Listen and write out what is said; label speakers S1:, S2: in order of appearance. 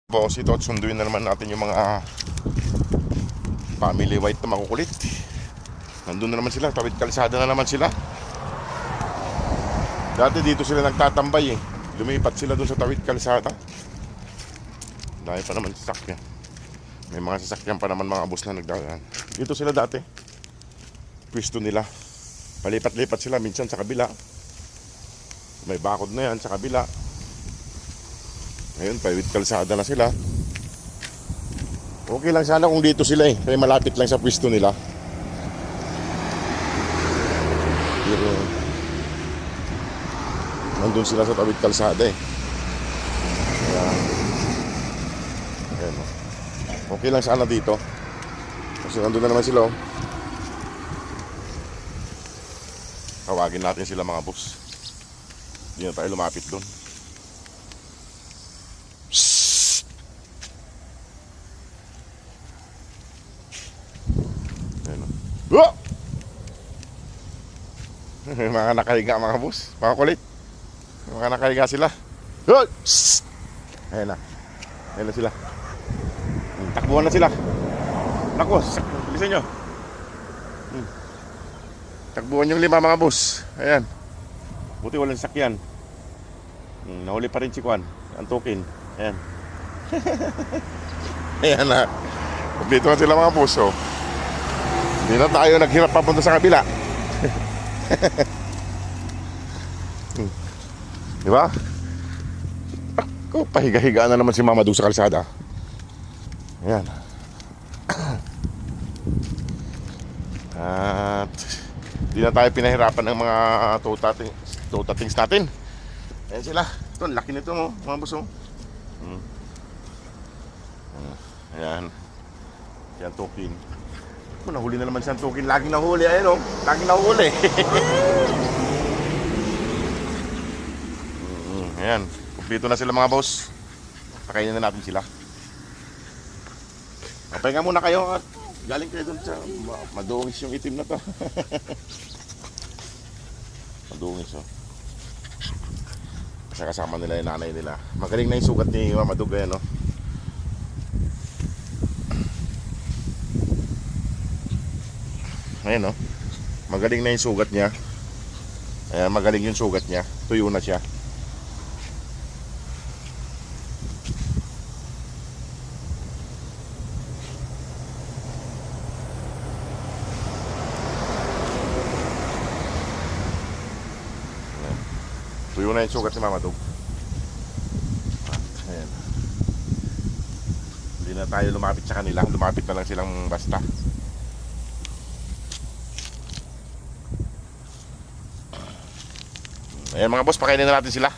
S1: Boss, ito at sunduin na naman natin yung mga family white na makukulit. Nandun na naman sila, tawid kalsada na naman sila. Dati dito sila nagtatambay eh. Lumipat sila dun sa tawid kalsada. Dahil pa naman sasakyan. May mga sasakyan pa naman mga bus na nagdaan. Dito sila dati. Pwesto nila. Palipat-lipat sila minsan sa kabila. May bakod na yan sa kabila. Ngayon, tawid kalsada na sila. Okay lang sana kung dito sila eh. Kaya malapit lang sa pwesto nila. Pero nandun sila sa tawid kalsada eh. Kaya ayan, okay lang sana dito. Kasi nandun na naman sila oh. Tawagin natin sila mga boss. Hindi na tayo lumapit dun. Oh! Mga nakahiga mga boss, mga kulit. Mga nakahiga sila. Oh! Ayan na. Ayan na sila. Takbuhan na sila. Naku, bilisan nyo. Takbuhan yung 5 mga boss. Ayan. Buti walang sakyan. Nahuli pa rin si Kwan. Antukin. Ayan. Ayan na. Dito na sila mga boss oh. Hindi na tayo naghirap papunta sa kabila. Diba? Ako, pahiga-higaan na naman si Mama doon sa kalsada. Ayan. At hindi na tayo pinahirapan ng mga totatings natin. Ayan sila. Ito, laki nito mo, mga buso. Ayan. Ayan, tokin. Nahuli na naman siyang tukin. Laging nahuli. Ayun o. Laging nahuli. Ayan. Kumpleto na sila mga boss. Pakainin na natin sila. Pahinga muna kayo at galing kayo dun sa madungis yung itim na to. Madungis o. Kasi kasama nila yung nanay nila. Magaling na yung sugat ni Mama Dug. Ayan o. Ayan o, magaling na yung sugat niya. Ayan, magaling yung sugat niya. Tuyo na siya. Ayan. Tuyo na yung sugat si Mama Dug. Ayan. Hindi na tayo lumapit sa kanila. Lumapit na lang silang basta. Ayan mga boss, pakainin na natin sila.